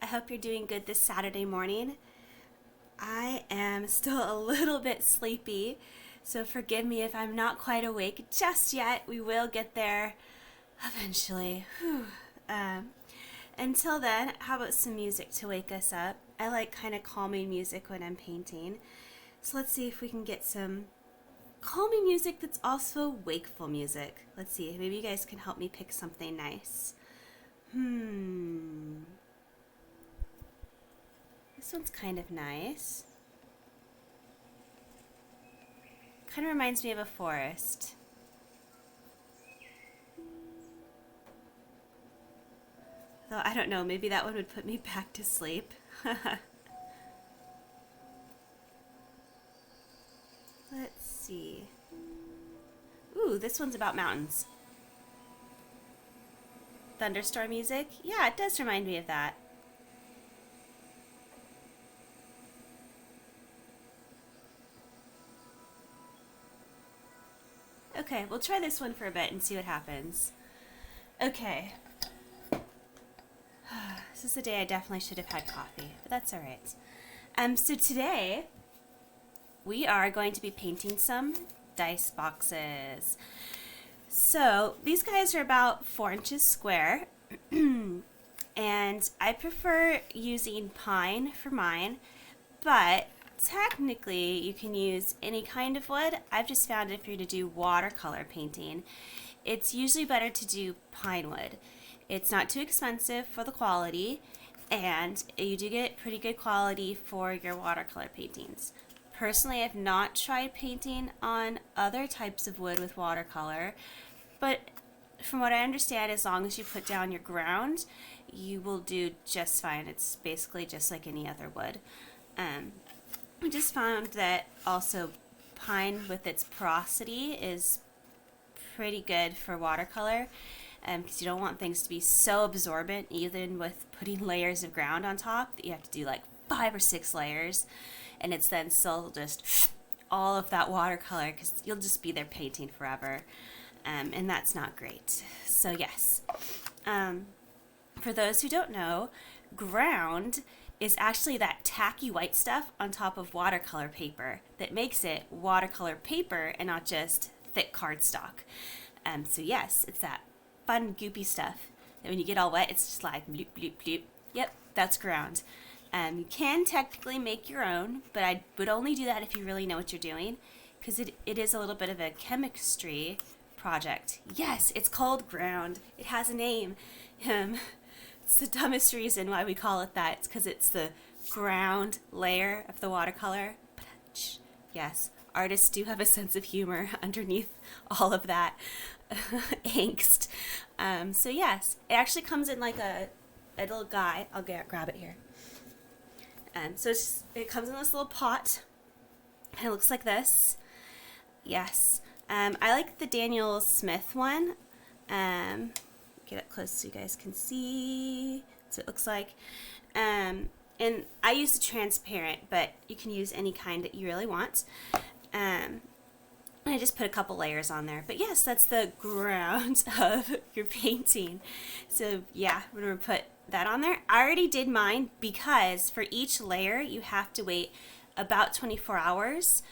I hope you're doing good this Saturday morning. I am still a little bit sleepy, so forgive me if I'm not quite awake just yet. We will get there eventually. Until then, how about some music to wake us up? I like kind of calming music when I'm painting. So let's see if we can get some calming music that's also wakeful music. Let's see, maybe you guys can help me pick something nice. This one's kind of nice. Kind of reminds me of a forest. Though I don't know, maybe that one would put me back to sleep. Let's see. Ooh, this one's about mountains. Thunderstorm music? Yeah, it does remind me of that. Okay, we'll try this one for a bit and see what happens. Okay. This is the day I definitely should have had coffee, but that's all right. So today we are going to be painting some dice boxes. So these guys are about 4 inches square, and I prefer using pine for mine, but technically you can use any kind of wood. I've just found if you're to do watercolor painting, it's usually better to do pine wood. It's not too expensive for the quality, and you do get pretty good quality for your watercolor paintings. Personally, I've not tried painting on other types of wood with watercolor, but from what I understand, as long as you put down your ground, you will do just fine. It's basically just like any other wood. I just found that also pine with its porosity is pretty good for watercolor, because you don't want things to be so absorbent, even with putting layers of ground on top, that you have to do like 5 or 6 layers, and it's then still just all of that watercolor, because you'll just be there painting forever, and that's not great. So yes, for those who don't know, ground is actually that tacky white stuff on top of watercolor paper that makes it watercolor paper and not just thick cardstock. So yes, it's that fun goopy stuff that when you get all wet, it's just like bloop, bloop, bloop. Yep, that's ground. You can technically make your own, but I would only do that if you really know what you're doing, because it is a little bit of a chemistry project. Yes, it's called ground. It has a name. It's the dumbest reason why we call it that. It's because it's the ground layer of the watercolor. Yes, artists do have a sense of humor underneath all of that angst. So yes, it actually comes in like a little guy. I'll grab it here. So it comes in this little pot, and it looks like this. Yes. I like the Daniel Smith one. Get it close so you guys can see. That's what it looks like. And I use the transparent, but you can use any kind that you really want. I just put a couple layers on there. But yes, that's the ground of your painting. So yeah, we're going to put that on there. I already did mine because for each layer you have to wait about 24 hours.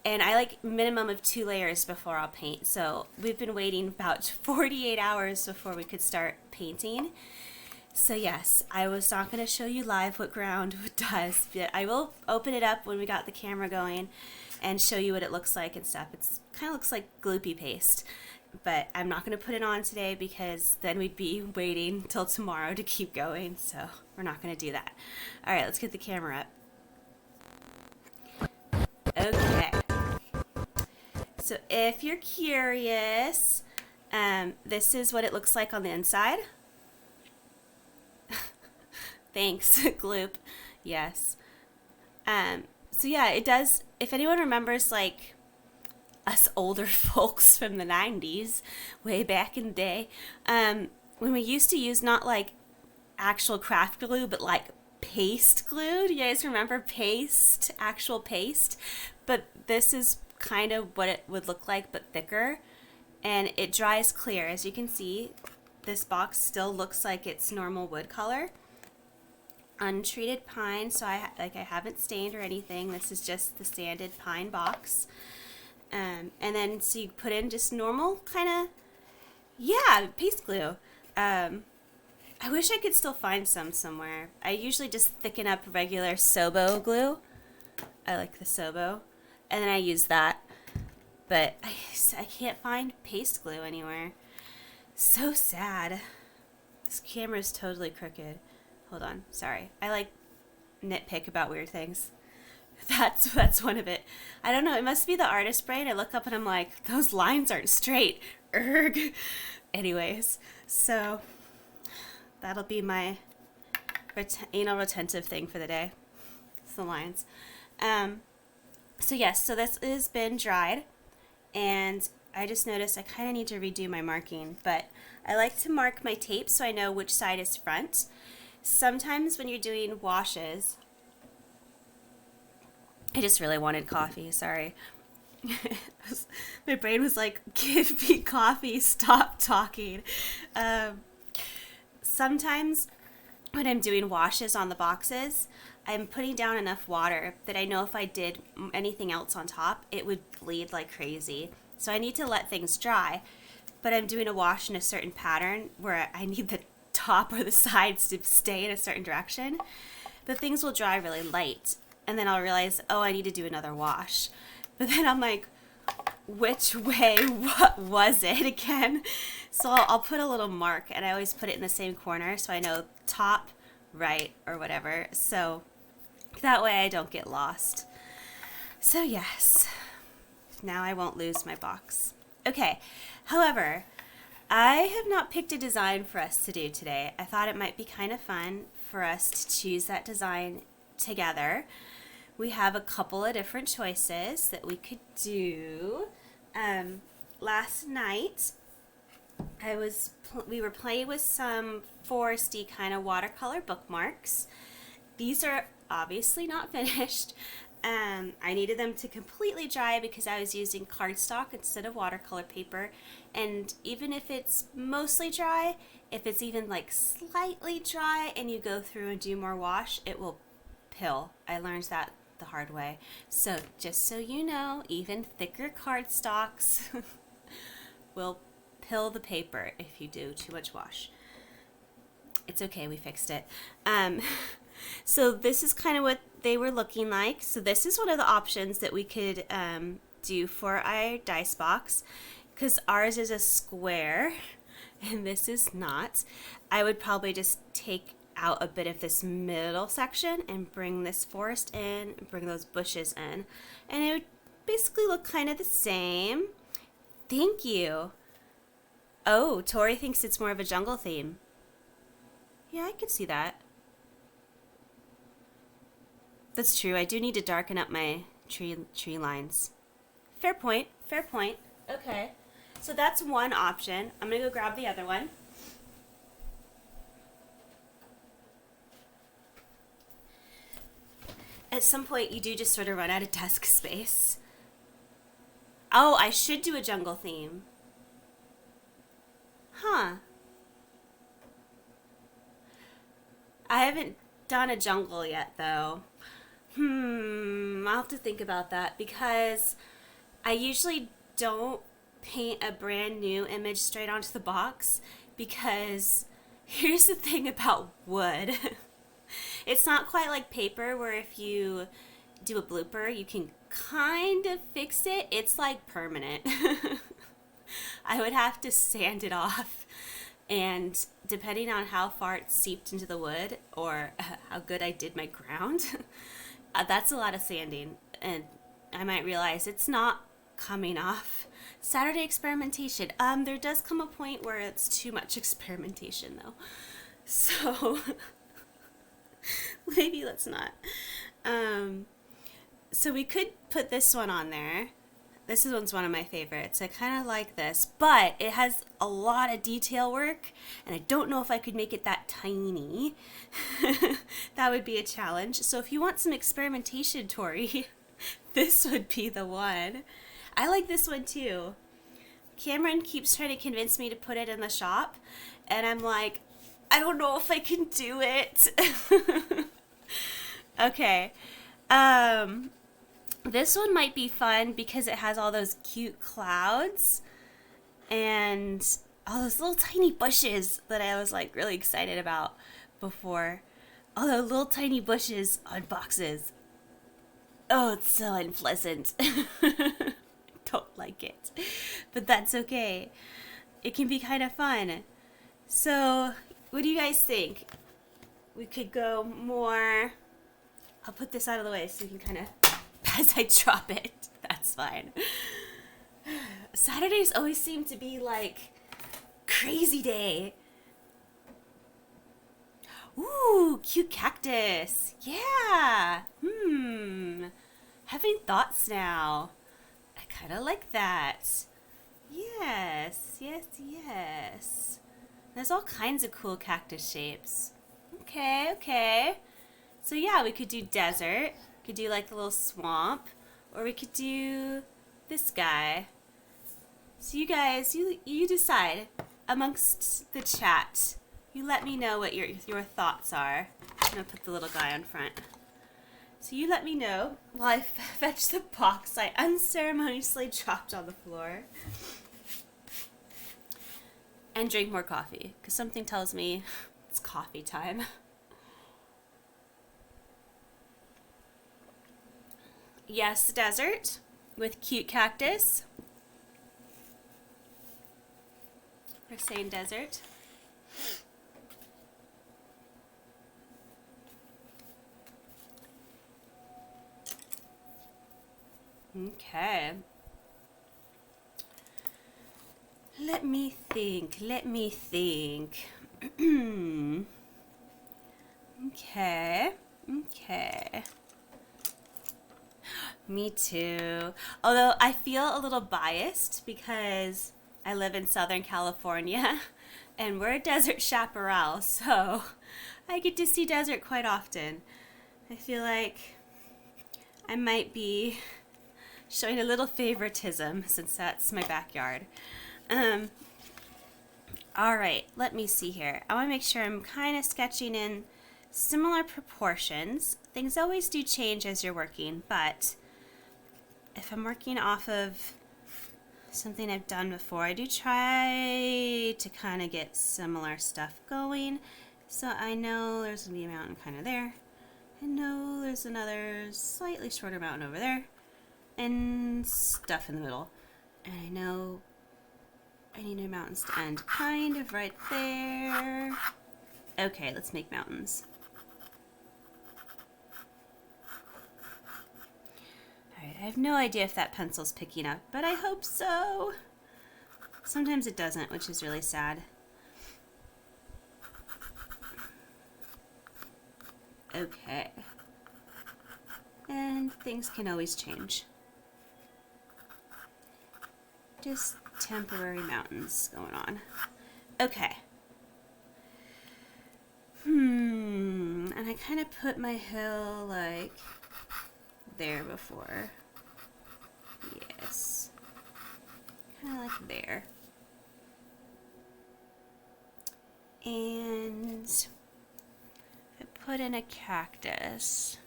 And I like minimum of 2 layers before I'll paint. So we've been waiting about 48 hours before we could start painting. So yes, I was not going to show you live what ground does, but I will open it up when we got the camera going and show you what it looks like and stuff. It's kind of looks like gloopy paste, but I'm not going to put it on today because then we'd be waiting till tomorrow to keep going. So we're not going to do that. All right, let's get the camera up. Okay. So if you're curious, this is what it looks like on the inside. Thanks, Gloop. Yes. So yeah, it does. If anyone remembers, like, us older folks from the 90s, way back in the day, when we used to use not like actual craft glue, but like paste glue. Do you guys remember paste? Actual paste? But this is kind of what it would look like, but thicker, and it dries clear. As you can see, this box still looks like it's normal wood color, untreated pine, so I haven't stained or anything. This is just the sanded pine box. And then so you put in just normal kind of, yeah, paste glue. I wish I could still find some somewhere. I usually just thicken up regular Sobo glue. I like the Sobo. And then I use that. But I can't find paste glue anywhere. So sad. This camera's totally crooked. Hold on, sorry. I like nitpick about weird things. That's one of it. I don't know, it must be the artist brain. I look up and I'm like, those lines aren't straight. Erg. Anyways, so that'll be my anal retentive thing for the day. It's the lines. So yes, so this has been dried, and I just noticed I kind of need to redo my marking, but I like to mark my tape so I know which side is front. Sometimes when you're doing washes, I just really wanted coffee, sorry. My brain was like, give me coffee, stop talking. Sometimes when I'm doing washes on the boxes, I'm putting down enough water that I know if I did anything else on top, it would bleed like crazy. So I need to let things dry, but I'm doing a wash in a certain pattern where I need the top or the sides to stay in a certain direction. The things will dry really light, and then I'll realize, oh, I need to do another wash. But then I'm like, which way, what was it again? So I'll put a little mark, and I always put it in the same corner so I know top, right, or whatever. So that way I don't get lost. So yes, now I won't lose my box. Okay, however, I have not picked a design for us to do today. I thought it might be kind of fun for us to choose that design together. We have a couple of different choices that we could do. Last night, we were playing with some foresty kind of watercolor bookmarks. These are obviously not finished. I needed them to completely dry because I was using cardstock instead of watercolor paper. And even if it's mostly dry, if it's even like slightly dry and you go through and do more wash, it will pill. I learned that the hard way. So just so you know, even thicker cardstocks will pill the paper if you do too much wash. It's okay, we fixed it. So this is kind of what they were looking like. So this is one of the options that we could do for our dice box, because ours is a square and this is not. I would probably just take out a bit of this middle section and bring this forest in, bring those bushes in, and it would basically look kind of the same. Thank you. Oh, Tori thinks it's more of a jungle theme. Yeah, I could see that. That's true. I do need to darken up my tree lines. Fair point. Fair point. Okay. So that's one option. I'm going to go grab the other one. At some point, you do just sort of run out of desk space. Oh, I should do a jungle theme. Huh. I haven't done a jungle yet, though. I'll have to think about that, because I usually don't paint a brand new image straight onto the box, because here's the thing about wood. It's not quite like paper where if you do a blooper, you can kind of fix it. It's like permanent. I would have to sand it off, and depending on how far it seeped into the wood or how good I did my ground, that's a lot of sanding, and I might realize it's not coming off. Saturday experimentation. There does come a point where it's too much experimentation, though. So maybe let's not. So we could put this one on there. This one's one of my favorites. I kind of like this, but it has a lot of detail work, and I don't know if I could make it that tiny. That would be a challenge. So if you want some experimentation, Tori, this would be the one. I like this one too. Cameron keeps trying to convince me to put it in the shop, and I'm like, I don't know if I can do it. Okay. This one might be fun because it has all those cute clouds and all those little tiny bushes that I was like really excited about before. All those little tiny bushes on boxes. Oh, it's so unpleasant. Don't like it. But that's okay. It can be kind of fun. So, what do you guys think? We could go more. I'll put this out of the way so you can kind of, as I drop it, that's fine. Saturdays always seem to be like crazy day. Ooh, cute cactus. Yeah. Having thoughts now. I kind of like that. Yes, yes, yes. There's all kinds of cool cactus shapes. Okay, okay. So yeah, we could do desert. We could do like the little swamp. Or we could do this guy. So you guys, you decide amongst the chat. You let me know what your thoughts are. I'm going to put the little guy on front. So you let me know while I fetch the box I unceremoniously dropped on the floor. And drink more coffee, because something tells me it's coffee time. Yes, desert with cute cactus. We're saying desert. Okay. Let me think. Okay. Okay. Me too. Although I feel a little biased because I live in Southern California and we're a desert chaparral, so I get to see desert quite often. I feel like I might be showing a little favoritism since that's my backyard. All right, let me see here. I want to make sure I'm kind of sketching in similar proportions. Things always do change as you're working, but if I'm working off of something I've done before, I do try to kind of get similar stuff going. So I know there's going to be a mountain kind of there. I know there's another slightly shorter mountain over there. And stuff in the middle. And I know I need my mountains to end kind of right there. Okay, let's make mountains. Alright, I have no idea if that pencil's picking up, but I hope so. Sometimes it doesn't, which is really sad. Okay. And things can always change. Just temporary mountains going on. Okay. And I kind of put my hill like there before. Yes. Kind of like there. And I put in a cactus.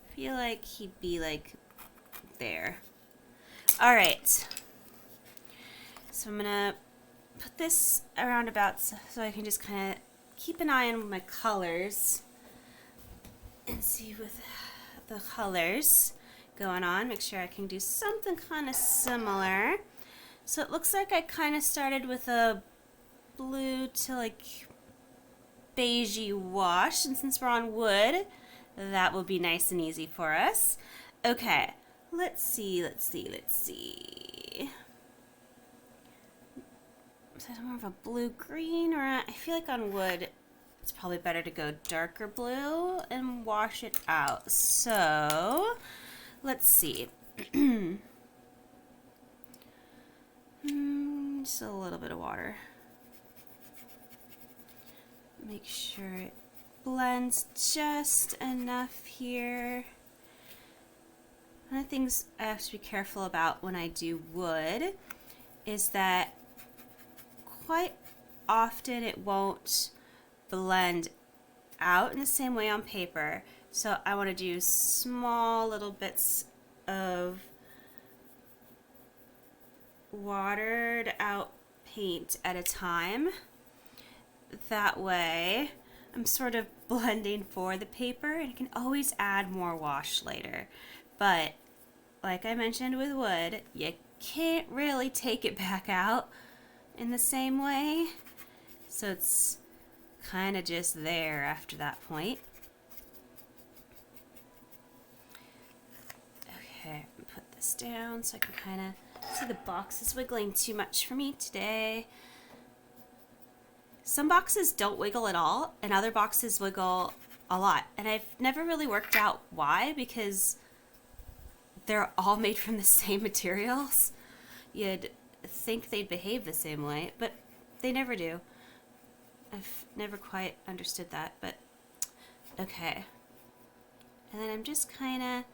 I feel like he'd be like there. All right. So I'm gonna put this around about so I can just kind of keep an eye on my colors and see with the colors going on. Make sure I can do something kind of similar. So it looks like I kind of started with a blue to like beigey wash, and since we're on wood, that will be nice and easy for us. Okay, let's see. Is that more of a blue-green, or I feel like on wood it's probably better to go darker blue and wash it out. So, let's see. Just a little bit of water. Make sure it blends just enough here. One of the things I have to be careful about when I do wood is that quite often it won't blend out in the same way on paper. So I want to do small little bits of watered out paint at a time. That way I'm sort of blending for the paper, and I can always add more wash later. But like I mentioned with wood, you can't really take it back out in the same way. So it's kind of just there after that point. Okay, put this down so I can kind of see the box is wiggling too much for me today. Some boxes don't wiggle at all, and other boxes wiggle a lot. And I've never really worked out why, because they're all made from the same materials. You'd think they'd behave the same way, but they never do. I've never quite understood that, but okay. And then I'm just kind of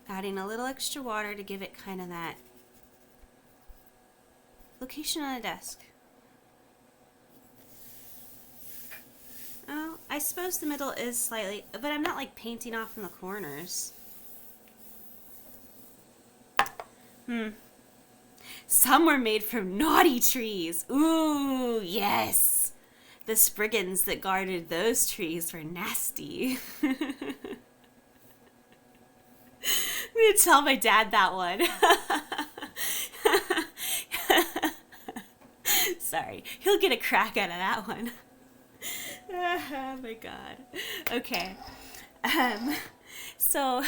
adding a little extra water to give it kind of that location on a desk. Oh, I suppose the middle is slightly, but I'm not like painting off in the corners. Some were made from naughty trees. Ooh, yes. The spriggans that guarded those trees were nasty. I'm going to tell my dad that one. Sorry. He'll get a crack out of that one. Oh my god. Okay. So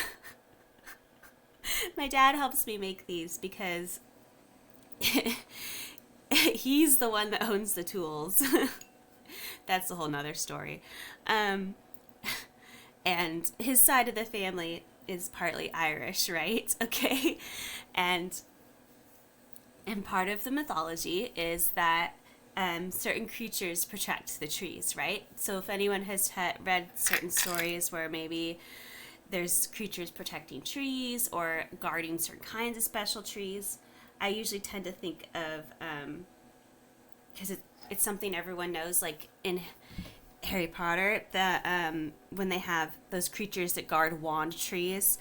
my dad helps me make these because he's the one that owns the tools. That's a whole nother story. And his side of the family is partly Irish, right? Okay. And part of the mythology is that certain creatures protect the trees, right? So if anyone has read certain stories where maybe there's creatures protecting trees or guarding certain kinds of special trees, I usually tend to think of, because it's something everyone knows, like in Harry Potter, that when they have those creatures that guard wand trees,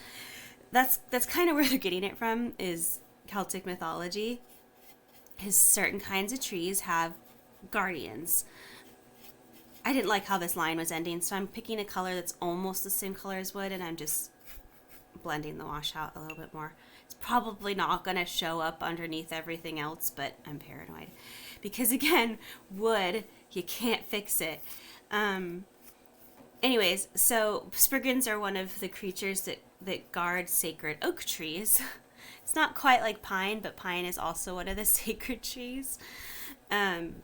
that's kind of where they're getting it from, is Celtic mythology. Is certain kinds of trees have guardians. I didn't like how this line was ending, so I'm picking a color that's almost the same color as wood, and I'm just blending the wash out a little bit more. It's probably not going to show up underneath everything else, but I'm paranoid. Because again, wood, you can't fix it. Anyways, so spriggans are one of the creatures that guard sacred oak trees. It's not quite like pine, but pine is also one of the sacred trees. And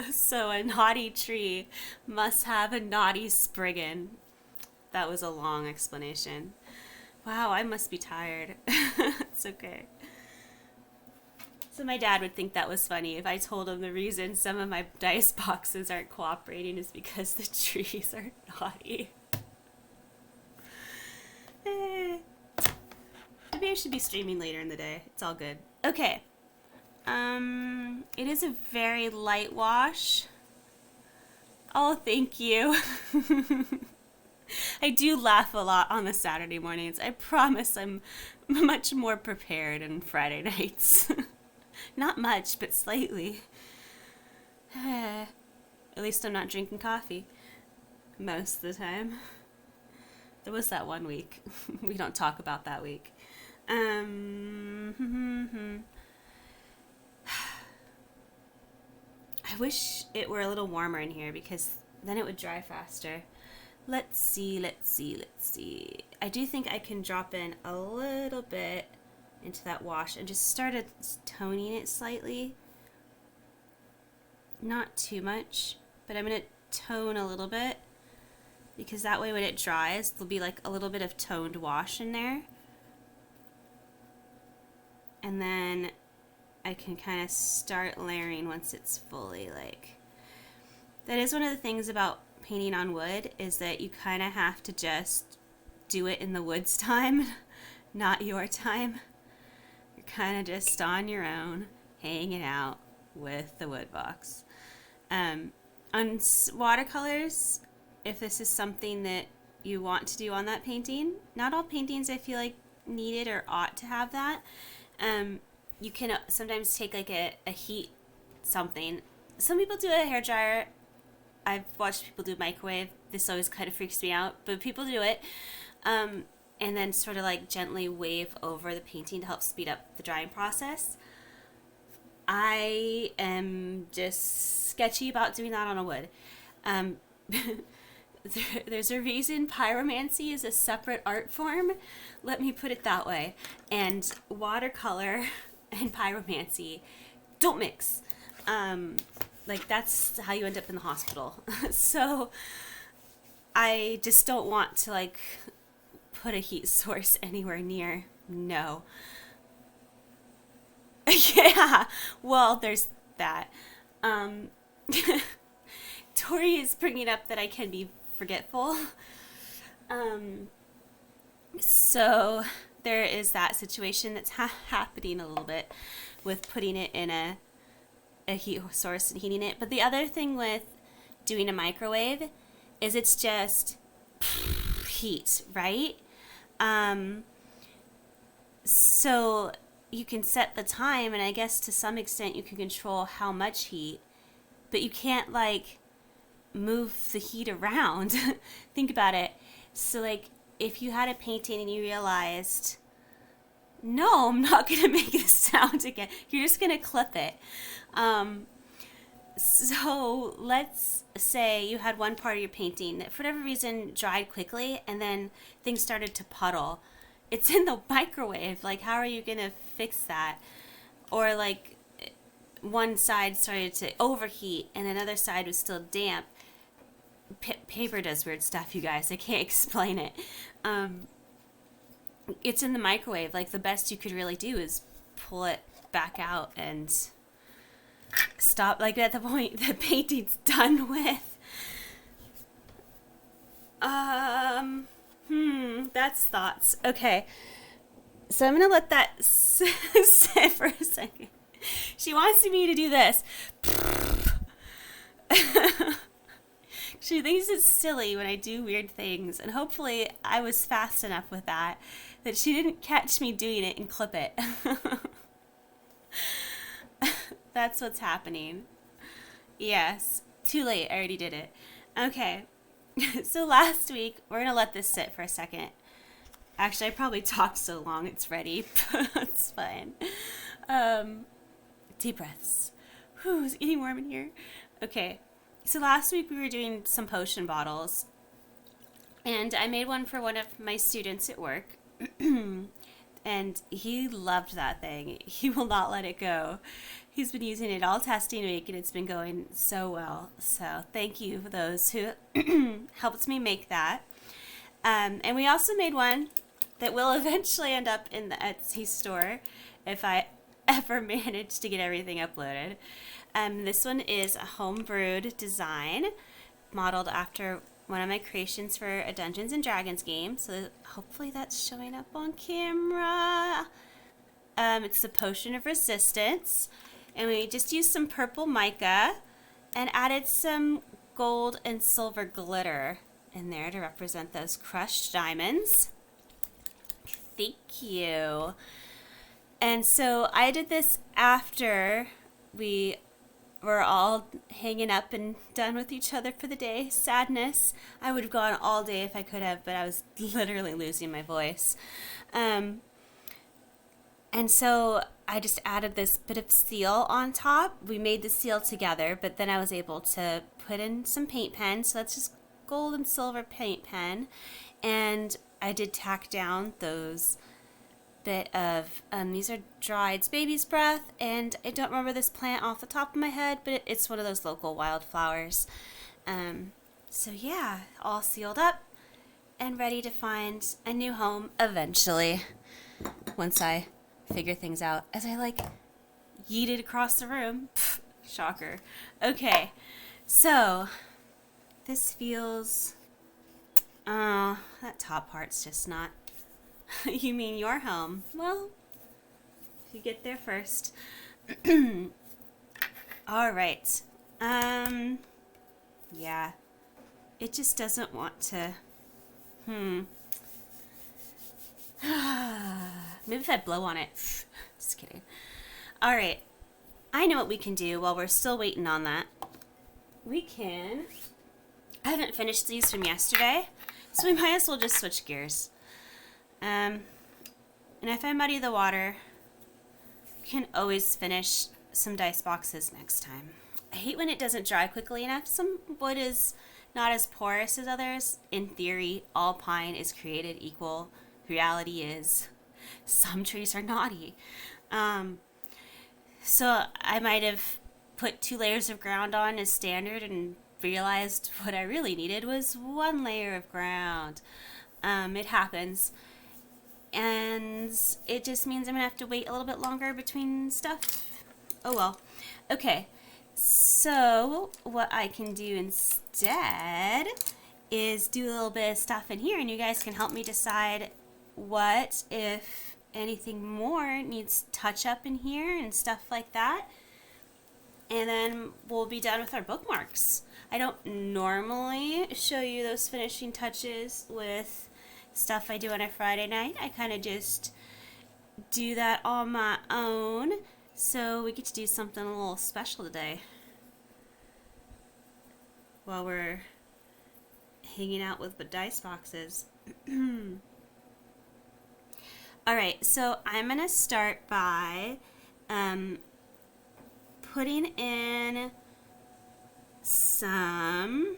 so a naughty tree must have a naughty spriggan. That was a long explanation. Wow, I must be tired. It's okay. So my dad would think that was funny if I told him the reason some of my dice boxes aren't cooperating is because the trees are naughty. Maybe I should be streaming later in the day. It's all good. Okay. It is a very light wash. Oh, thank you. I do laugh a lot on the Saturday mornings. I promise I'm much more prepared on Friday nights. Not much, but slightly. At least I'm not drinking coffee. Most of the time. There was that one week. We don't talk about that week. I wish it were a little warmer in here because then it would dry faster. Let's see. I do think I can drop in a little bit into that wash and just started toning it slightly. Not too much, but I'm going to tone a little bit because that way when it dries, there'll be like a little bit of toned wash in there. And then I can kind of start layering once it's fully like... That is one of the things about painting on wood, is that you kind of have to just do it in the wood's time, not your time. You're kind of just on your own, hanging out with the wood box. On watercolors, if this is something that you want to do on that painting, not all paintings I feel like needed or ought to have that. You can sometimes take like a heat something. Some people do a hairdryer. I've watched people do microwave. This always kind of freaks me out, but people do it. And then sort of like gently wave over the painting to help speed up the drying process. I am just sketchy about doing that on a wood. There's a reason pyromancy is a separate art form. Let me put it that way. And watercolor and pyromancy don't mix. Like that's how you end up in the hospital. So I just don't want to like put a heat source anywhere near. No. Yeah. Well, there's that. Tori is bringing up that I can be forgetful. So there is that situation that's happening a little bit with putting it in a heat source and heating it. But the other thing with doing a microwave is it's just heat, right? So you can set the time, and I guess to some extent you can control how much heat, but you can't like move the heat around. Think about it. So like if you had a painting and you realized, no, I'm not going to make this sound again. You're just going to clip it. So let's say you had one part of your painting that for whatever reason dried quickly and then things started to puddle. It's in the microwave. Like, how are you going to fix that? Or like one side started to overheat and another side was still damp. Paper does weird stuff, you guys. I can't explain it. It's in the microwave. Like, the best you could really do is pull it back out and stop. Like, at the point the painting's done with. That's thoughts. Okay. So I'm going to let that sit for a second. She wants me to do this. She thinks it's silly when I do weird things, and hopefully I was fast enough with that she didn't catch me doing it and clip it. That's what's happening. Yes. Too late. I already did it. Okay. So last week, we're going to let this sit for a second. Actually, I probably talked so long it's ready. It's fine. Deep breaths. Whew, it's getting warm in here. Okay. So last week we were doing some potion bottles. And I made one for one of my students at work. And he loved that thing. He will not let it go. He's been using it all testing week, and it's been going so well. So thank you for those who helped me make that. And we also made one that will eventually end up in the Etsy store if I ever manage to get everything uploaded. This one is a homebrewed design modeled after one of my creations for a Dungeons and Dragons game. So hopefully that's showing up on camera. It's the Potion of Resistance. And we just used some purple mica and added some gold and silver glitter in there to represent those crushed diamonds. Thank you. And so I did this after we were all hanging up and done with each other for the day. Sadness. I would have gone all day if I could have, but I was literally losing my voice. And so I just added this bit of seal on top. We made the seal together, but then I was able to put in some paint pen. So that's just gold and silver paint pen. And I did tack down those bit of, these are dried baby's breath, and I don't remember this plant off the top of my head, but it's one of those local wildflowers. So yeah, all sealed up and ready to find a new home eventually, once I figure things out, as I like yeeted across the room. Pfft, shocker. Okay, so this feels, oh, that top part's just not. You mean your home? Well, if you get there first. All right. Yeah. It just doesn't want to. Maybe if I blow on it. Just kidding. All right. I know what we can do while we're still waiting on that. We can. I haven't finished these from yesterday, so we might as well just switch gears. And if I muddy the water, we can always finish some dice boxes next time. I hate when it doesn't dry quickly enough. Some wood is not as porous as others. In theory, all pine is created equal. Reality is some trees are naughty. So I might have put 2 layers of ground on as standard and realized what I really needed was 1 layer of ground. It happens. And it just means I'm going to have to wait a little bit longer between stuff. Oh well. Okay. So what I can do instead is do a little bit of stuff in here, and you guys can help me decide what, if anything more, needs touch up in here and stuff like that. And then we'll be done with our bookmarks. I don't normally show you those finishing touches with stuff I do on a Friday night. I kind of just do that on my own. So we get to do something a little special today while we're hanging out with the dice boxes. Alright, so I'm going to start by putting in some...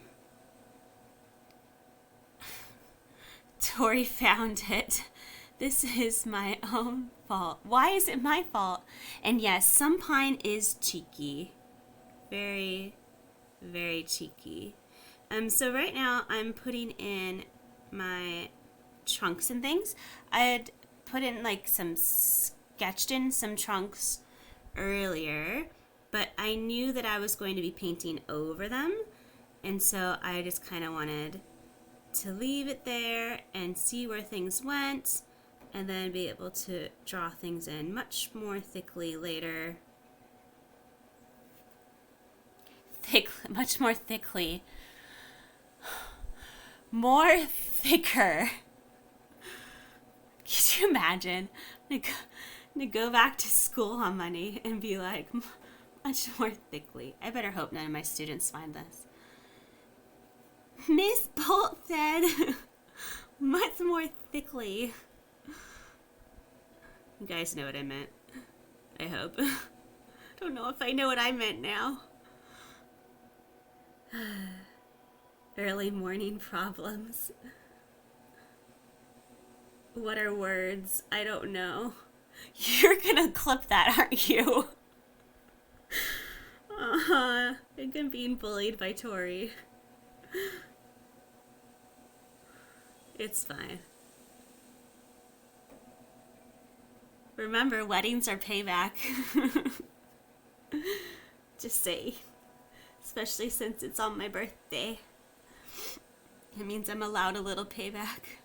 Tori found it. This is my own fault. Why is it my fault? And yes, some pine is cheeky. Very, very cheeky. So right now I'm putting in my trunks and things. I had put in sketched in some trunks earlier, but I knew that I was going to be painting over them, and so I just kind of wanted to leave it there and see where things went, and then be able to draw things in much more thickly later. Much more thickly. More thicker. Could you imagine? I'm gonna go back to school on Monday and be like, much more thickly. I better hope none of my students find this. Miss Bolt said, much more thickly. You guys know what I meant. I hope. Don't know if I know what I meant now. Early morning problems. What are words? I don't know. You're gonna clip that, aren't you? I'm being bullied by Tori. It's fine. Remember, weddings are payback. Just say. Especially since it's on my birthday. It means I'm allowed a little payback.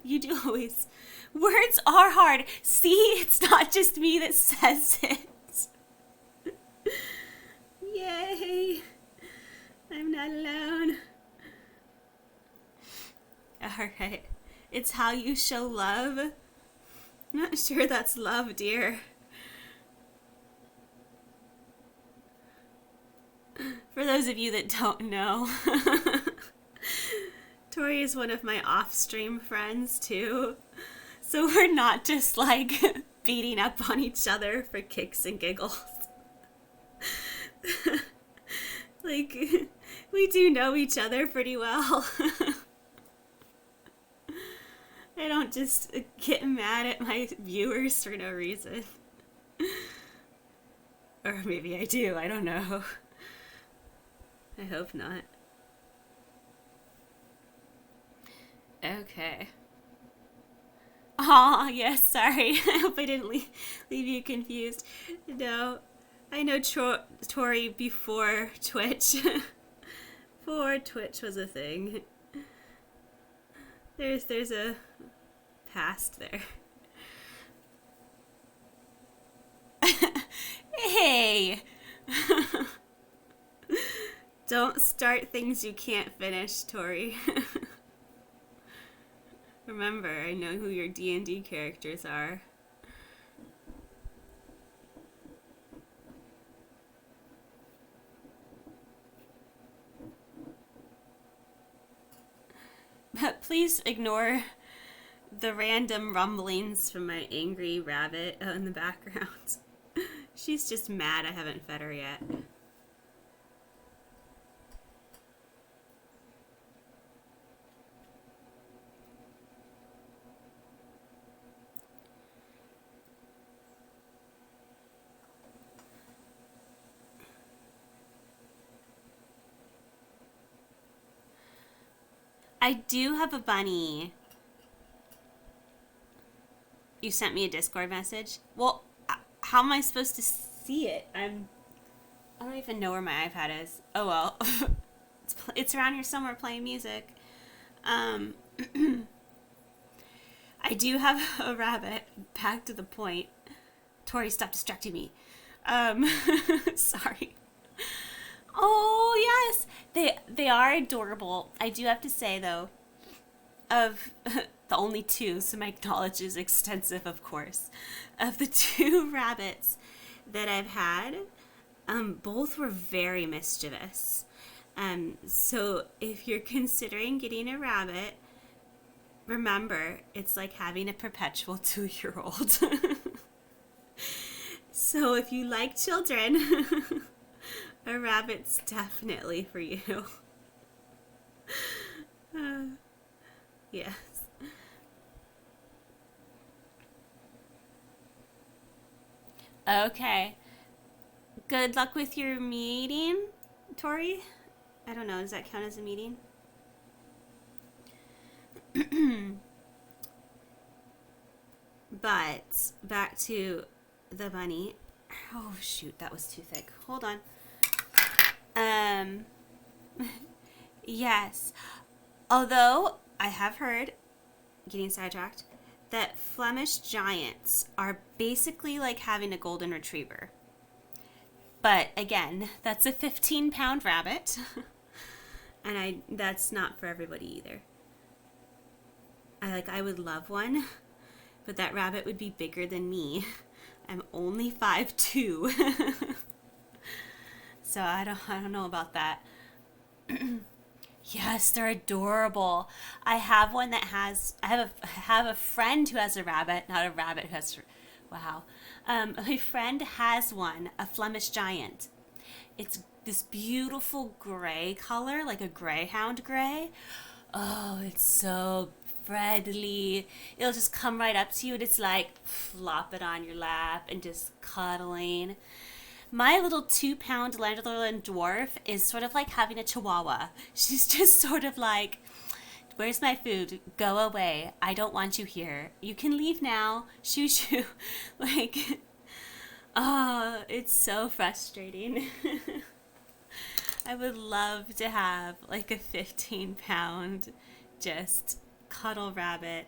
You do always. Words are hard. See, it's not just me that says it. Yay. I'm not alone. Alright. It's how you show love. I'm not sure that's love, dear. For those of you that don't know, Tori is one of my off-stream friends too. So we're not just like beating up on each other for kicks and giggles. Like, we do know each other pretty well. I don't just get mad at my viewers for no reason. Or maybe I do, I don't know. I hope not. Okay. Aw, yes, sorry. I hope I didn't leave you confused. No, I know Tori before Twitch. Before Twitch was a thing. There's a past there. Hey! Don't start things you can't finish, Tori. Remember, I know who your D&D characters are. But please ignore the random rumblings from my angry rabbit in the background. She's just mad I haven't fed her yet. I do have a bunny. You sent me a Discord message? Well, how am I supposed to see it? I don't even know where my iPad is. Oh well. It's around here somewhere playing music. I do have a rabbit. Back to the point. Tori, stop distracting me. Sorry. Oh yes, they are adorable. I do have to say though, of the only two, so my knowledge is extensive, of course, of the two rabbits that I've had, both were very mischievous. So if you're considering getting a rabbit, remember it's like having a perpetual 2-year-old. So if you like children, a rabbit's definitely for you. Yes. Okay. Good luck with your meeting, Tori. I don't know, does that count as a meeting? But back to the bunny. Oh shoot, that was too thick. Hold on. Yes. Although I have heard, getting sidetracked, that Flemish giants are basically like having a golden retriever. But again, that's a 15-pound rabbit. And that's not for everybody either. I would love one, but that rabbit would be bigger than me. I'm only 5'2". So I don't know about that. Yes, they're adorable. I have one that I have a friend who has a rabbit, not a rabbit who has, wow. My friend has one, a Flemish giant. It's this beautiful gray color, like a greyhound gray. Oh, it's so friendly. It'll just come right up to you and it's like flop it on your lap and just cuddling. My little 2-pound Landerland dwarf is sort of like having a chihuahua. She's just sort of like, where's my food? Go away. I don't want you here. You can leave now. Shoo shoo. Like, oh, it's so frustrating. I would love to have like a 15-pound just cuddle rabbit,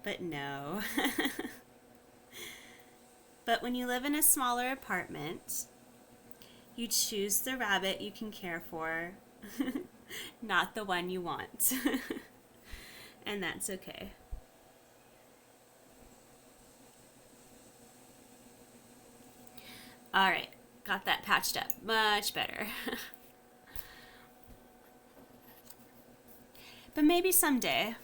but no. But when you live in a smaller apartment, you choose the rabbit you can care for, not the one you want. And that's okay. All right, got that patched up. Much better. But maybe someday.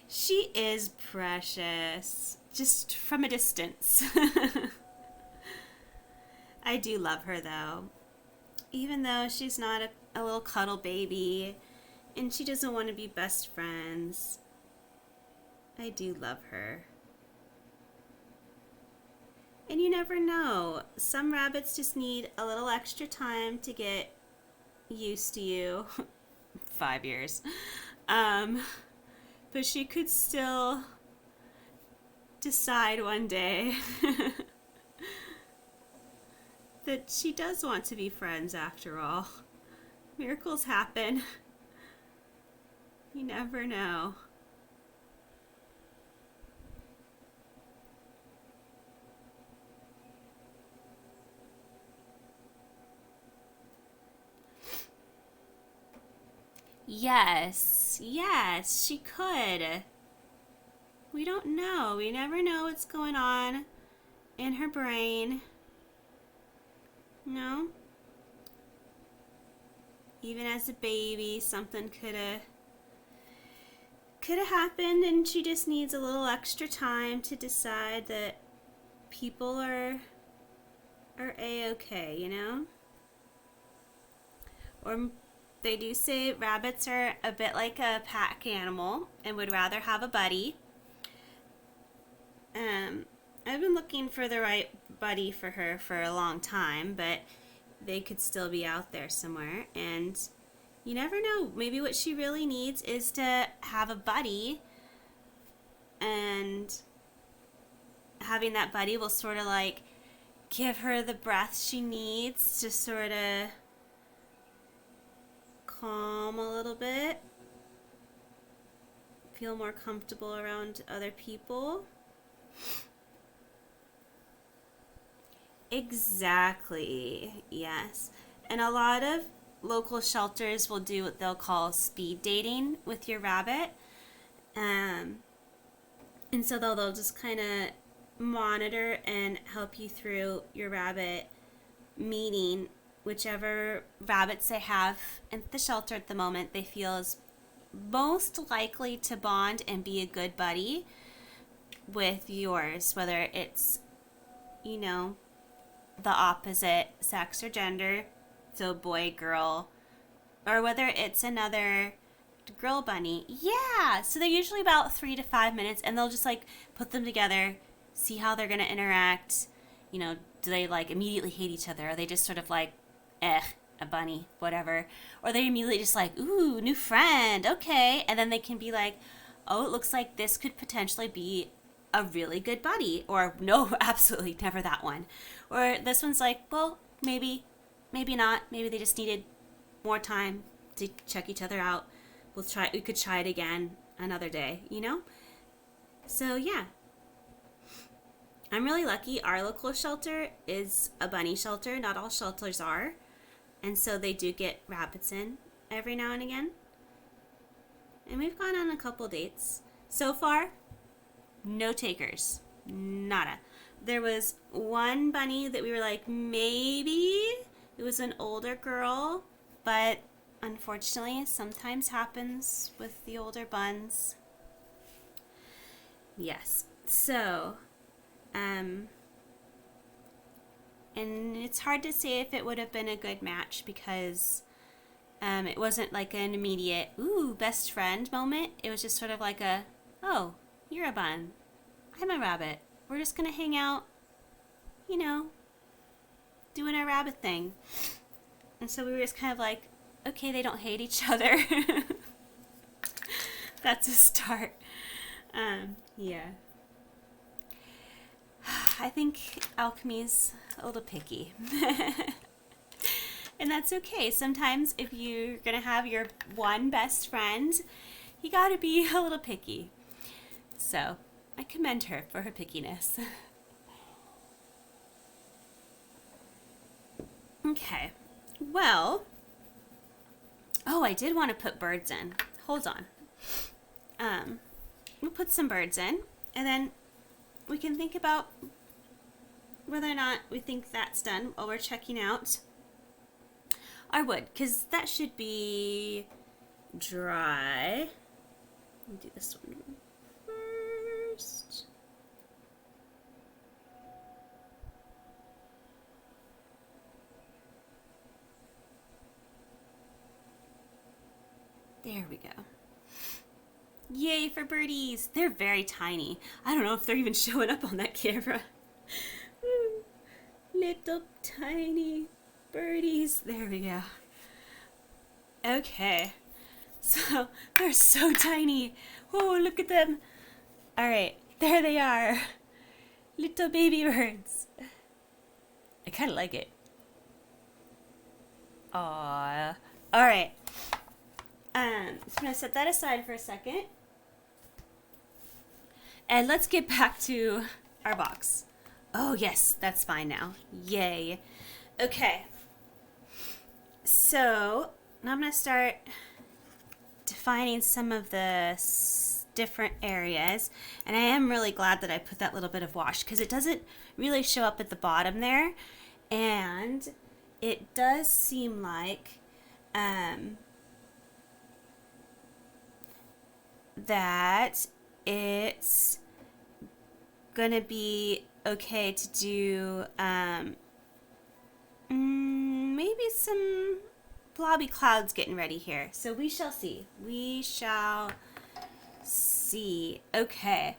She is precious, just from a distance. I do love her though, even though she's not a little cuddle baby and she doesn't want to be best friends. I do love her. And you never know, some rabbits just need a little extra time to get used to you. 5 years. But she could still decide one day that she does want to be friends after all. Miracles happen. You never know. Yes, yes, she could. We don't know. We never know what's going on in her brain. No? Even as a baby, something could have happened, and she just needs a little extra time to decide that people are a-okay, you know? Or they do say rabbits are a bit like a pack animal and would rather have a buddy. I've been looking for the right buddy for her for a long time, but they could still be out there somewhere, and you never know. Maybe what she really needs is to have a buddy, and having that buddy will sort of like give her the breath she needs to sort of calm a little bit, feel more comfortable around other people. Exactly, yes. And a lot of local shelters will do what they'll call speed dating with your rabbit. And so they'll just kind of monitor and help you through your rabbit meeting whichever rabbits they have at the shelter at the moment they feel is most likely to bond and be a good buddy with yours, whether it's, you know, the opposite sex or gender, so boy, girl, or whether it's another girl bunny. Yeah, so they're usually about 3 to 5 minutes, and they'll just like put them together, see how they're gonna interact. You know, do they like immediately hate each other? Are they just sort of like, a bunny, whatever? Or they immediately just like, ooh, new friend, okay. And then they can be like, oh, it looks like this could potentially be a really good buddy. Or no, absolutely never that one. Or this one's like, well, maybe not. Maybe they just needed more time to check each other out. We could try it again another day, you know? So yeah. I'm really lucky. Our local shelter is a bunny shelter. Not all shelters are. And so they do get rabbits in every now and again. And we've gone on a couple dates. So far, no takers. Nada. There was one bunny that we were like, maybe. It was an older girl. But unfortunately, sometimes happens with the older buns. Yes. So, and it's hard to say if it would have been a good match because it wasn't like an immediate, ooh, best friend moment. It was just sort of like a, oh, you're a bun. I'm a rabbit. We're just going to hang out, you know, doing our rabbit thing. And so we were just kind of like, okay, they don't hate each other. That's a start. Yeah. I think alchemy's a little picky. And that's okay. Sometimes if you're going to have your one best friend, you got to be a little picky. So I commend her for her pickiness. Okay. Well, oh, I did want to put birds in. Hold on. We'll put some birds in, and then we can think about whether or not we think that's done while we're checking out our wood, because that should be dry. Let me do this one first. There we go. Yay for birdies! They're very tiny. I don't know if they're even showing up on that camera. Little tiny birdies. There we go. Okay. So, they're so tiny. Oh, look at them. Alright, there they are. Little baby birds. I kind of like it. Aww. Alright. So I'm going to set that aside for a second. And let's get back to our box. Oh, yes, that's fine now. Yay. Okay. So, now I'm going to start defining some of the different areas. And I am really glad that I put that little bit of wash because it doesn't really show up at the bottom there. And it does seem like that it's gonna be okay to do maybe some blobby clouds getting ready here. So we shall see. We shall see. Okay.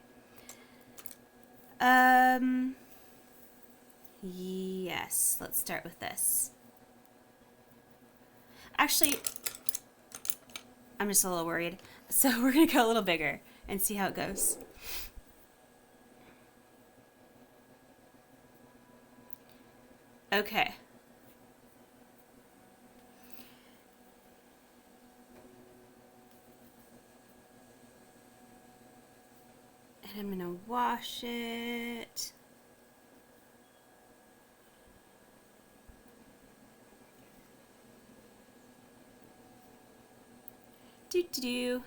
Yes, let's start with this. Actually, I'm just a little worried. So we're gonna go a little bigger and see how it goes. Okay. And I'm gonna wash it. Do.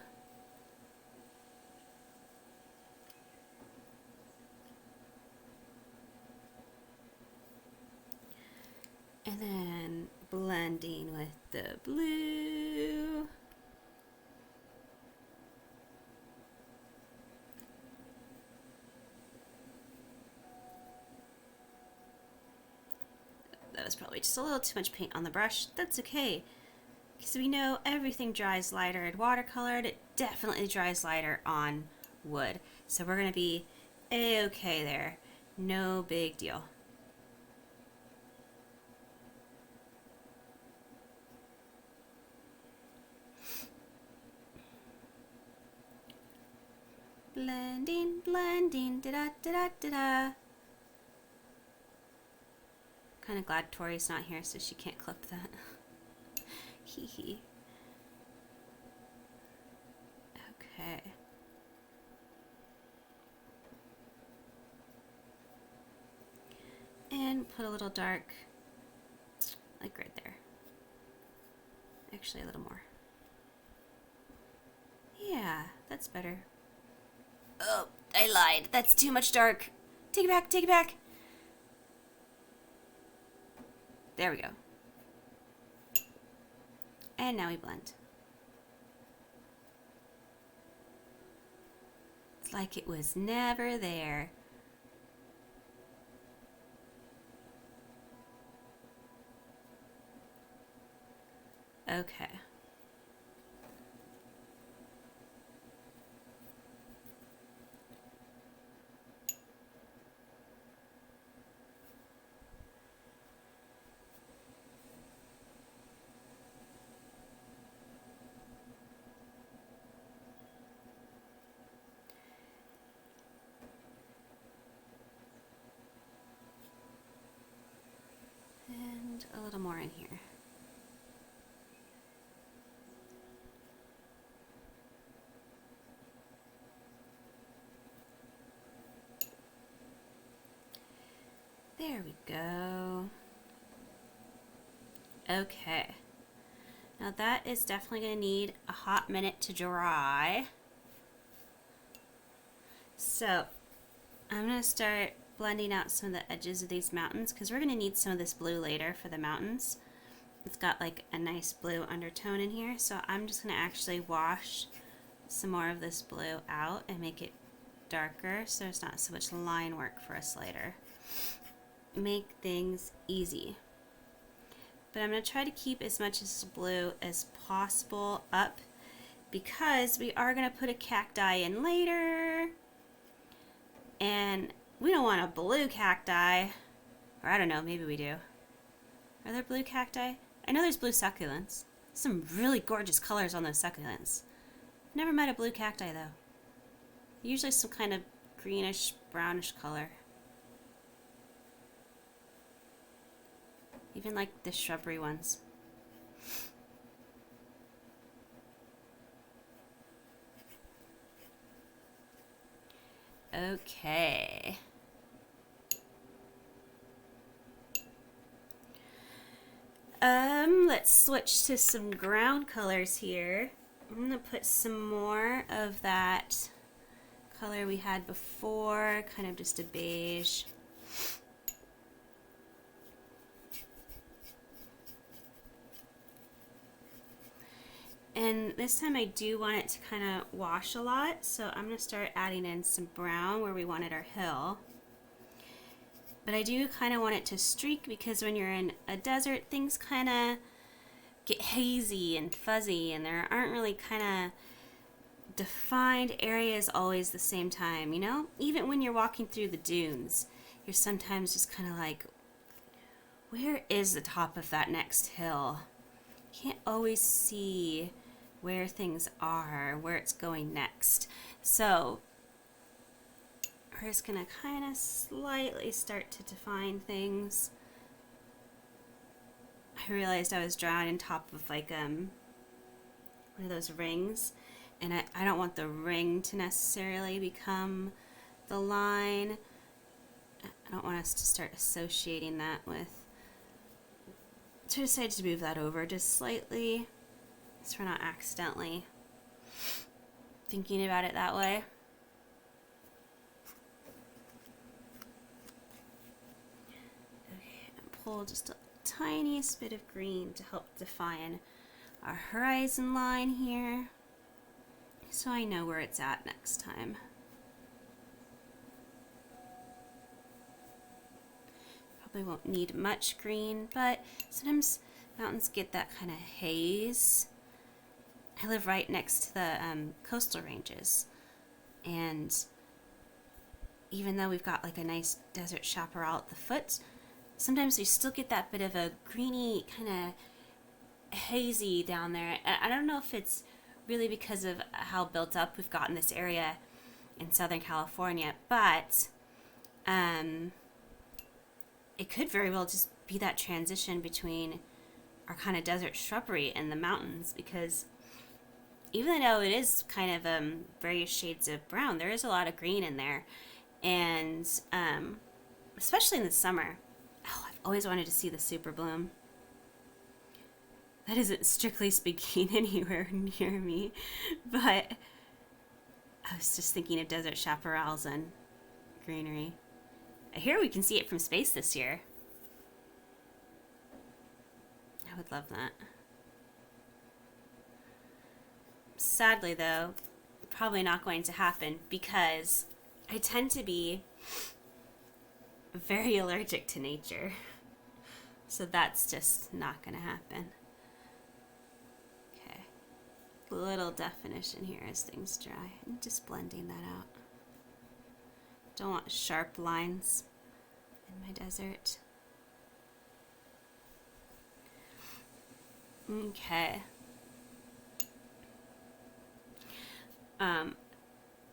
And then blending with the blue. That was probably just a little too much paint on the brush. That's okay, because we know everything dries lighter in watercolor, and it definitely dries lighter on wood. So we're gonna be a-okay there. No big deal. Blending, blending, da-da-da-da-da-da. Kind of glad Tori's not here so she can't clip that. Hee hee. Okay. And put a little dark, like right there. Actually, a little more. Yeah, that's better. Oh, I lied. That's too much dark. Take it back, take it back. There we go. And now we blend. It's like it was never there. Okay. And a little more in here. There we go. Okay. Now that is definitely going to need a hot minute to dry. So I'm going to start blending out some of the edges of these mountains because we're going to need some of this blue later for the mountains. It's got like a nice blue undertone in here, so I'm just going to actually wash some more of this blue out and make it darker so there's not so much line work for us later. Make things easy. But I'm going to try to keep as much of this blue as possible up because we are going to put a cacti in later. And we don't want a blue cacti. Or I don't know, maybe we do. Are there blue cacti? I know there's blue succulents. Some really gorgeous colors on those succulents. Never met a blue cacti though. Usually some kind of greenish, brownish color. Even like the shrubbery ones. Okay. Let's switch to some ground colors here. I'm going to put some more of that color we had before, kind of just a beige. And this time I do want it to kind of wash a lot, so I'm going to start adding in some brown where we wanted our hill. But I do kind of want it to streak, because when you're in a desert, things kind of get hazy and fuzzy, and there aren't really kind of defined areas always the same time, you know? Even when you're walking through the dunes, you're sometimes just kind of like, where is the top of that next hill? You can't always see where things are, where it's going next. So we're just gonna kind of slightly start to define things. I realized I was drawing on top of like one of those rings, and I don't want the ring to necessarily become the line. I don't want us to start associating that with, so I decided to move that over just slightly, so we're not accidentally thinking about it that way. Okay, and pull just a tiniest bit of green to help define our horizon line here, so I know where it's at next time. Probably won't need much green, but sometimes mountains get that kind of haze. I live right next to the coastal ranges, and even though we've got like a nice desert chaparral at the foot, sometimes we still get that bit of a greeny kind of hazy down there. I don't know if it's really because of how built up we've got in this area in Southern California, but it could very well just be that transition between our kind of desert shrubbery and the mountains, because even though it is kind of various shades of brown, there is a lot of green in there. And especially in the summer, I've always wanted to see the super bloom. That isn't strictly speaking anywhere near me, but I was just thinking of desert chaparrals and greenery. I hear we can see it from space this year. I would love that. Sadly, though, probably not going to happen, because I tend to be very allergic to nature. So that's just not going to happen. Okay. Little definition here as things dry. I'm just blending that out. Don't want sharp lines in my desert. Okay.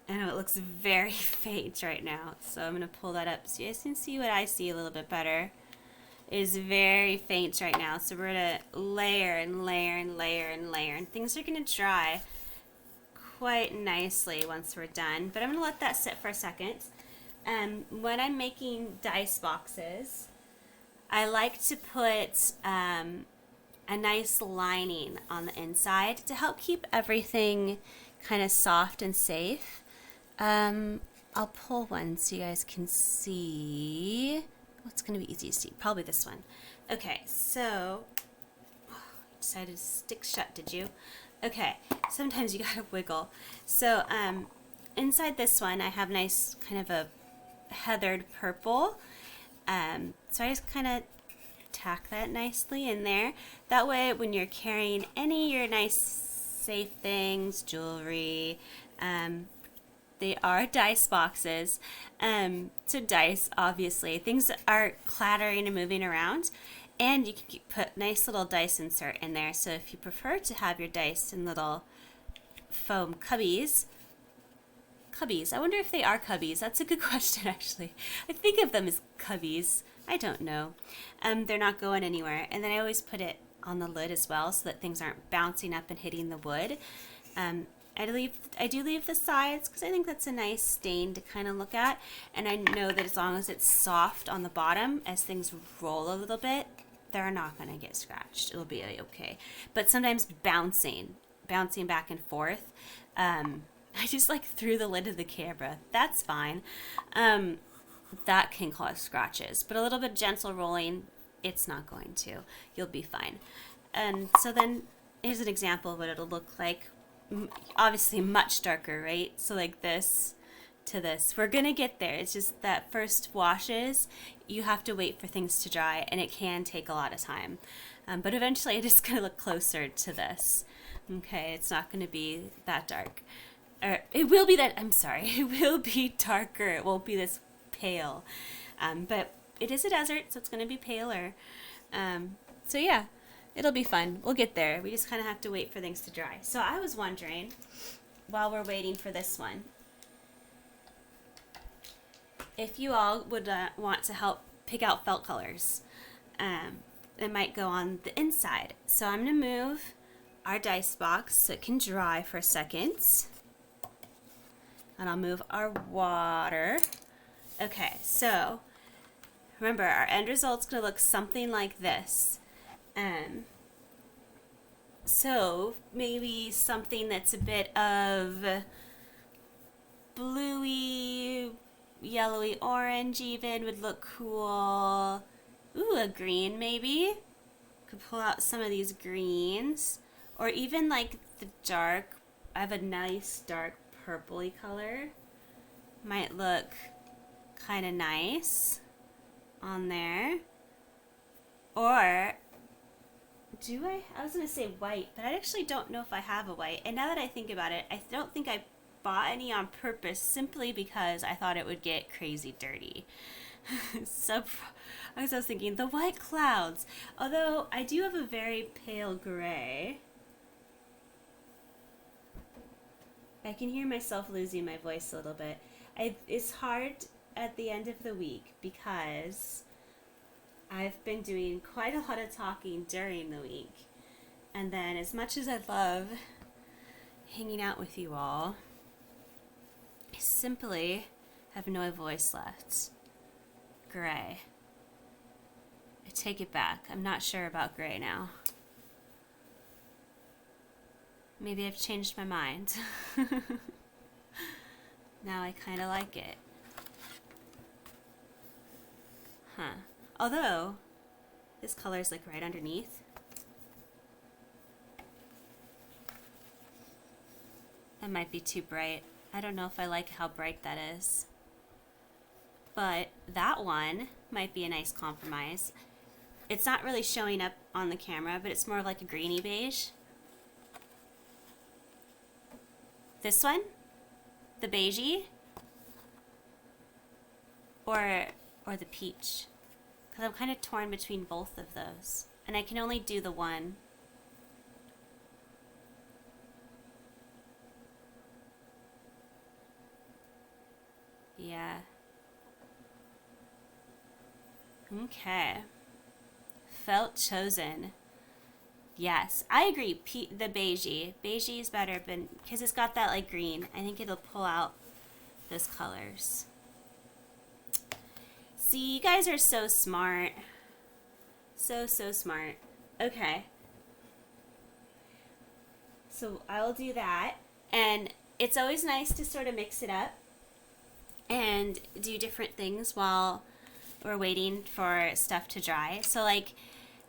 I know it looks very faint right now, so I'm going to pull that up so you guys can see what I see a little bit better. It is very faint right now, so we're going to layer and layer and layer and layer, and things are going to dry quite nicely once we're done. But I'm going to let that sit for a second. When I'm making dice boxes, I like to put a nice lining on the inside to help keep everything kind of soft and safe. I'll pull one so you guys can see. What's going to be easy to see? Probably this one. Okay, so decided to stick shut, did you? Okay, sometimes you gotta wiggle. So inside this one, I have nice kind of a heathered purple. So I just kind of tack that nicely in there. That way, when you're carrying any of your nice safe things, jewelry, they are dice boxes. So dice, obviously, things that are clattering and moving around. And you can put nice little dice insert in there. So if you prefer to have your dice in little foam cubbies, I wonder if they are cubbies. That's a good question, actually. I think of them as cubbies. I don't know. They're not going anywhere. And then I always put it on the lid as well so that things aren't bouncing up and hitting the wood. I do leave the sides because I think that's a nice stain to kind of look at. And I know that as long as it's soft on the bottom, as things roll a little bit, they're not going to get scratched. It'll be okay. But sometimes bouncing bouncing back and forth. I just like threw the lid of the camera. That's fine. That can cause scratches, but a little bit gentle rolling, it's not going to. You'll be fine. And so then here's an example of what it'll look like. Obviously much darker, right? So like this to this. We're gonna get there. It's just that first washes, you have to wait for things to dry, and it can take a lot of time. But eventually it is gonna look closer to this. Okay, it's not gonna be that dark. Or it will be that, I'm sorry, it will be darker. It won't be this pale. But it is a desert, so it's gonna be paler. So yeah, it'll be fun. We'll get there. We just kind of have to wait for things to dry. So I was wondering, while we're waiting for this one, if you all would want to help pick out felt colors. It might go on the inside. So I'm going to move our dice box so it can dry for a second. And I'll move our water. Okay, so remember, our end result's going to look something like this. So maybe something that's a bit of bluey, yellowy orange even would look cool. Ooh, a green maybe. Could pull out some of these greens. Or even like the dark, I have a nice dark purpley color. Might look kind of nice on there. Or I was going to say white, but I actually don't know if I have a white. And now that I think about it, I don't think I bought any on purpose, simply because I thought it would get crazy dirty. So I was thinking the white clouds, although I do have a very pale gray. I can hear myself losing my voice a little bit. It's hard at the end of the week because I've been doing quite a lot of talking during the week. And then as much as I love hanging out with you all, I simply have no voice left. Gray. I take it back. I'm not sure about gray now. Maybe I've changed my mind. Now I kind of like it. Huh. Although, this color's like right underneath. That might be too bright. I don't know if I like how bright that is. But that one might be a nice compromise. It's not really showing up on the camera, but it's more like a greeny beige. This one? The beigey? Or the peach? Because I'm kind of torn between both of those. And I can only do the one. Yeah. Okay. Felt chosen. Yes, I agree. The beigey. Beigey is better, but because it's got that like green, I think it'll pull out those colors. See, you guys are so smart. So smart. Okay. So I'll do that. And it's always nice to sort of mix it up and do different things while we're waiting for stuff to dry. So like,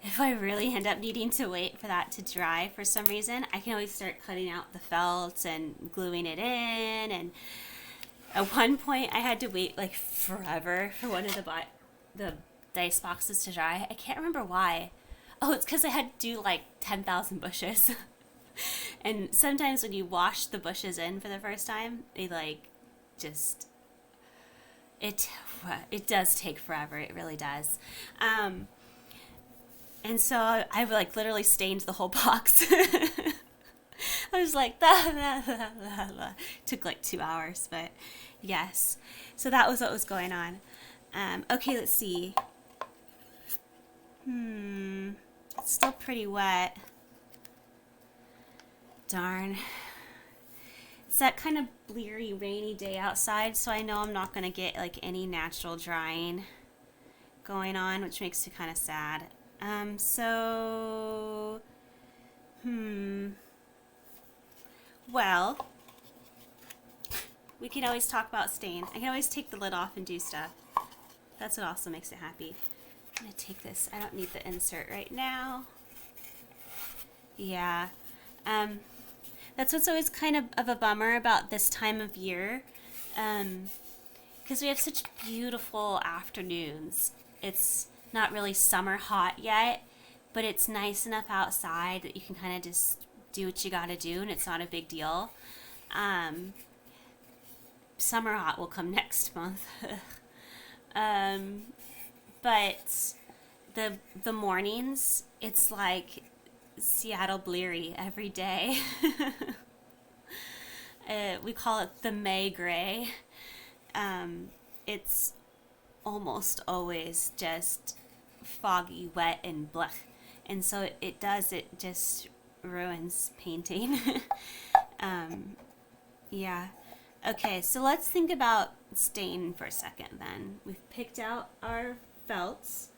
if I really end up needing to wait for that to dry for some reason, I can always start cutting out the felt and gluing it in. And at one point, I had to wait like forever for one of the dice boxes to dry. I can't remember why. Oh, it's because I had to do like 10,000 bushes. And sometimes when you wash the bushes in for the first time, they like just... It does take forever. It really does. And so I've like literally stained the whole box. I was like, took like 2 hours, but yes. So that was what was going on. Okay, let's see. It's still pretty wet. Darn. It's that kind of bleary, rainy day outside, so I know I'm not going to get like any natural drying going on, which makes me kind of sad. well, we can always talk about stain. I can always take the lid off and do stuff. That's what also makes it happy. I'm gonna take this. I don't need the insert right now. Yeah. That's what's always kind of a bummer about this time of year. Because we have such beautiful afternoons. It's not really summer hot yet, but it's nice enough outside that you can kind of just do what you gotta do and it's not a big deal. Summer hot will come next month. But the mornings, it's like Seattle Bleary every day. We call it the May gray. It's almost always just foggy, wet, and blech. And so it just ruins painting. Yeah. Okay, so let's think about stain for a second then. We've picked out our felts.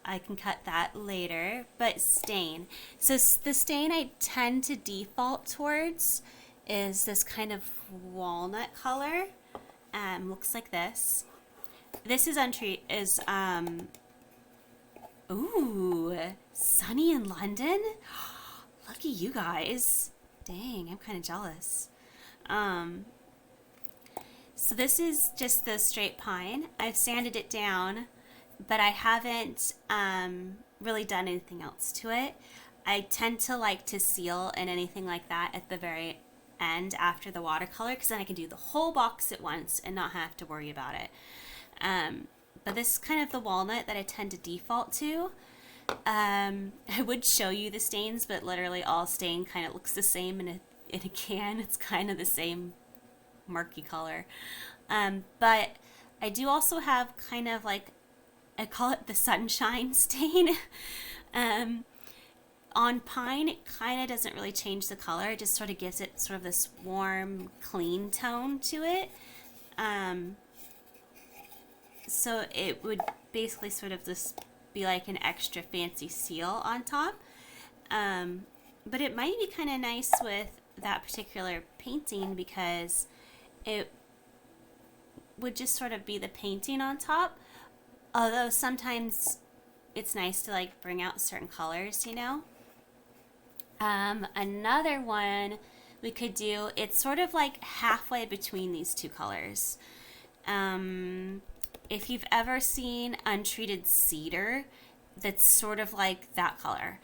I can cut that later, but stain. So the stain I tend to default towards is this kind of walnut color. Looks like this. This is ooh, sunny in London? Lucky you guys. Dang, I'm kind of jealous. So this is just the straight pine. I've sanded it down, but I haven't really done anything else to it. I tend to like to seal and anything like that at the very end after the watercolor, because then I can do the whole box at once and not have to worry about it. But this is kind of the walnut that I tend to default to. I would show you the stains, but literally all stain kind of looks the same in a can. It's kind of the same murky color. But I do also have kind of like, I call it the sunshine stain. On pine, it kind of doesn't really change the color. It just sort of gives it sort of this warm, clean tone to it. So it would basically sort of just be like an extra fancy seal on top. But it might be kind of nice with that particular painting because it would just sort of be the painting on top. Although sometimes it's nice to like bring out certain colors, you know. Another one we could do, it's sort of like halfway between these two colors. If you've ever seen untreated cedar, that's sort of like that color.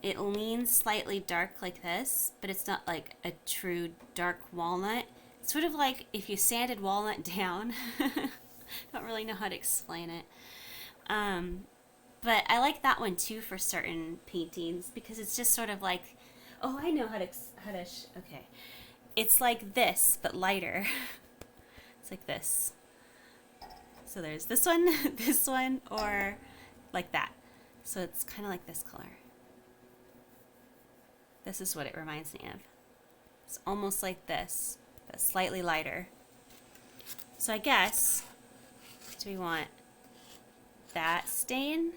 It leans slightly dark like this, but it's not like a true dark walnut. It's sort of like if you sanded walnut down. Don't really know how to explain it. But I like that one too for certain paintings because it's just sort of like, oh, I know okay. It's like this, but lighter. It's like this. So there's this one, this one, or like that. So it's kind of like this color. This is what it reminds me of. It's almost like this, but slightly lighter. So I guess, do we want that stain,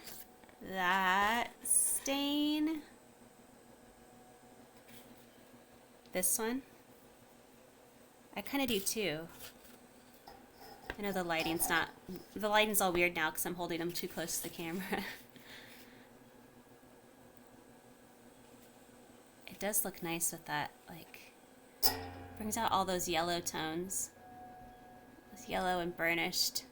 this one? I kind of do too. I know the lighting's all weird now because I'm holding them too close to the camera. It does look nice with that, like, brings out all those yellow tones. It's yellow and burnished.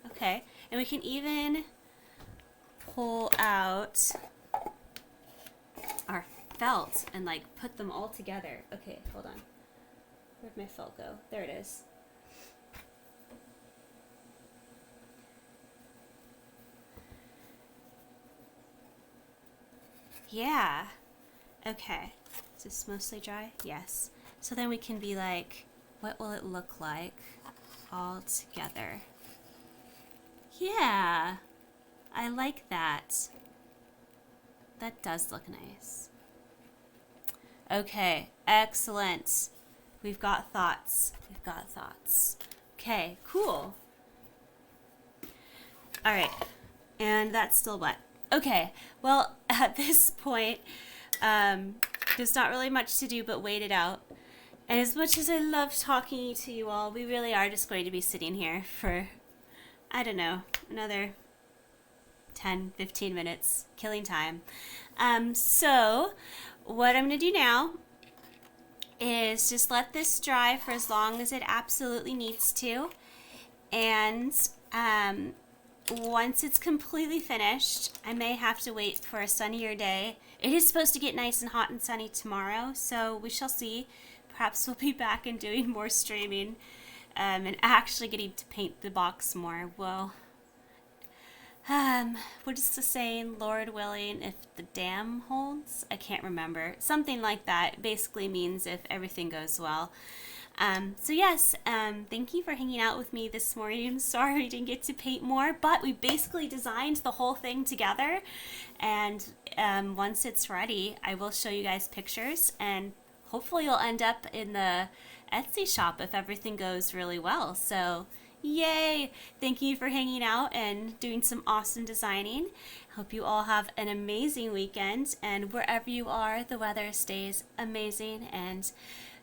Okay, and we can even pull out our felt and like put them all together. Okay, hold on. Where'd my felt go? There it is. Yeah. Okay. Is this mostly dry? Yes. So then we can be like, what will it look like all together? Yeah. I like that. That does look nice. Okay. Excellent. We've got thoughts. We've got thoughts. Okay. Cool. All right. And that's still wet. Okay, well, at this point, There's not really much to do but wait it out. And as much as I love talking to you all, we really are just going to be sitting here for, I don't know, another 10, 15 minutes, killing time. So what I'm going to do now is just let this dry for as long as it absolutely needs to. And once it's completely finished, I may have to wait for a sunnier day. It is supposed to get nice and hot and sunny tomorrow, so we shall see. Perhaps we'll be back and doing more streaming and actually getting to paint the box more. Well, what is the saying? Lord willing, if the dam holds? I can't remember. Something like that. Basically means if everything goes well. So yes, thank you for hanging out with me this morning. I'm sorry we didn't get to paint more, but we basically designed the whole thing together. And once it's ready, I will show you guys pictures, and hopefully you'll end up in the Etsy shop if everything goes really well. So yay! Thank you for hanging out and doing some awesome designing. Hope you all have an amazing weekend, and wherever you are, the weather stays amazing and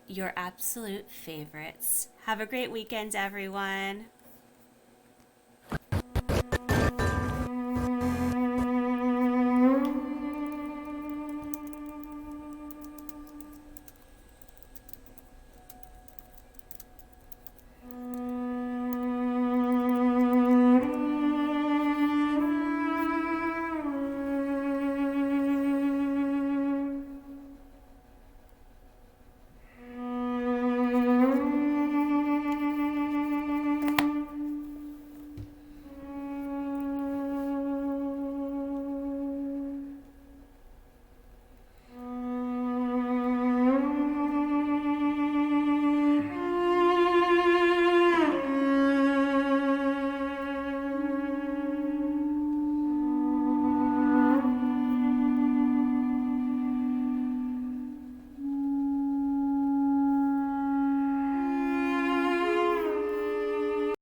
your absolute favorites. Have a great weekend, everyone.